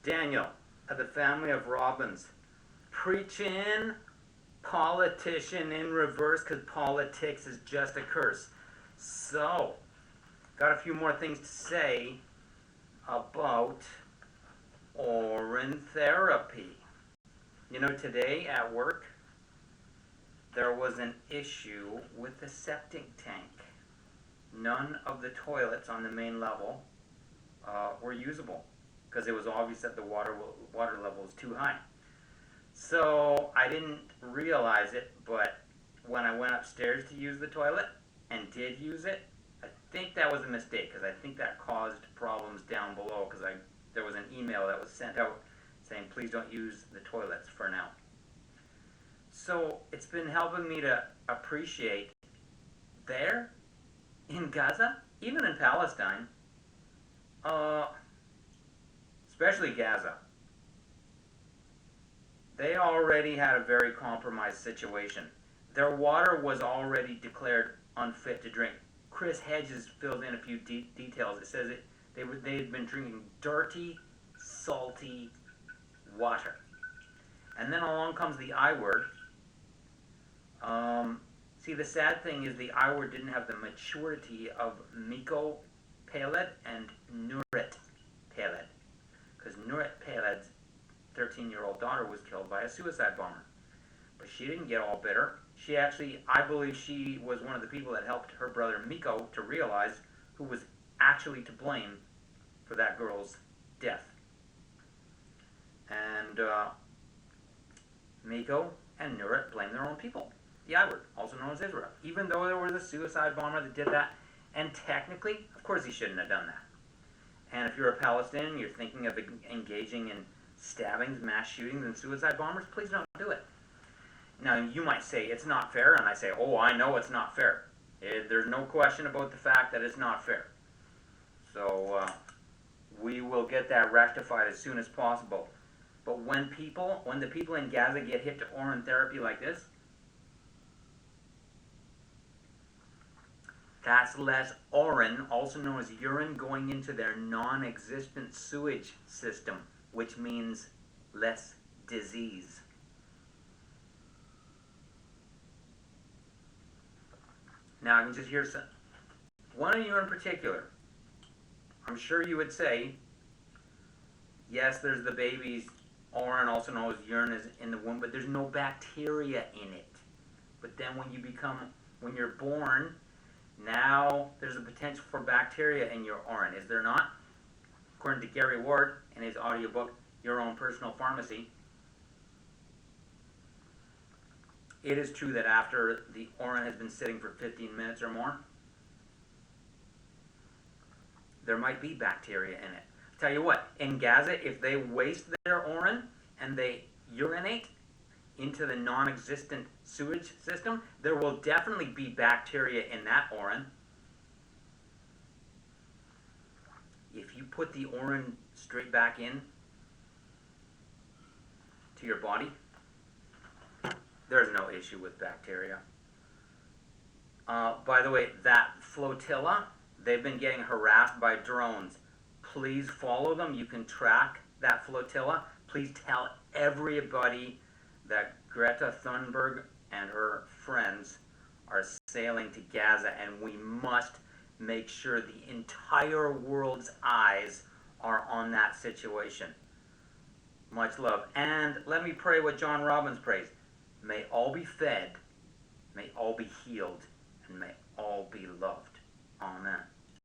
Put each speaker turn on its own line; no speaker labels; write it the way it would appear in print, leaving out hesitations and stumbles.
Daniel, of the family of Robbins, preaching politician in reverse because politics is just a curse. So, got a few more things to say about therapy. You know, today at work, there was an issue with the septic tank. None of the toilets on the main level were usable because it was obvious that the water level was too high. So I didn't realize it, but when I went upstairs to use the toilet and did use it, I think that was a mistake because I think that caused problems down below because there was an email that was sent out saying please don't use the toilets for now. So it's been helping me to appreciate there in Gaza, even in Palestine, especially Gaza, they already had a very compromised situation. Their water was already declared unfit to drink. Chris Hedges filled in a few details. It says they had been drinking dirty, salty water. And then along comes the I word. See, the sad thing is the I word didn't have the maturity of Miko Peled and Nurit Peled. Because Nurit Peled's 13-year-old daughter was killed by a suicide bomber. But she didn't get all bitter. She actually, I believe she was one of the people that helped her brother Miko to realize who was actually to blame for that girl's death. And Miko and Nurit blamed their own people. The I word, also known as Israel. Even though there was a suicide bomber that did that, and technically, of course he shouldn't have done that. And if you're a Palestinian, you're thinking of engaging in stabbings, mass shootings, and suicide bombers, please don't do it. Now, you might say it's not fair, and I say, oh, I know it's not fair. There's no question about the fact that it's not fair. So we will get that rectified as soon as possible. But when the people in Gaza get hit to orin therapy like this, that's less orin, also known as urine, going into their non-existent sewage system, which means less disease. Now I can just hear one of you in particular. I'm sure you would say, yes, there's the baby's orin, also known as urine, is in the womb, but there's no bacteria in it. But then when you're born, now there's a potential for bacteria in your orin, is there not? According to Gary Ward in his audiobook, Your Own Personal Pharmacy, it is true that after the orin has been sitting for 15 minutes or more, there might be bacteria in it. Tell you what, in Gaza, if they waste their orin and they urinate into the non-existent sewage system, there will definitely be bacteria in that orin. If you put the orin straight back in to your body, there's no issue with bacteria. By the way, that flotilla, they've been getting harassed by drones. Please follow them. You can track that flotilla. Please tell everybody that Greta Thunberg and her friends are sailing to Gaza, and we must make sure the entire world's eyes are on that situation. Much love. And let me pray what John Robbins prays. May all be fed, may all be healed, and may all be loved. Amen.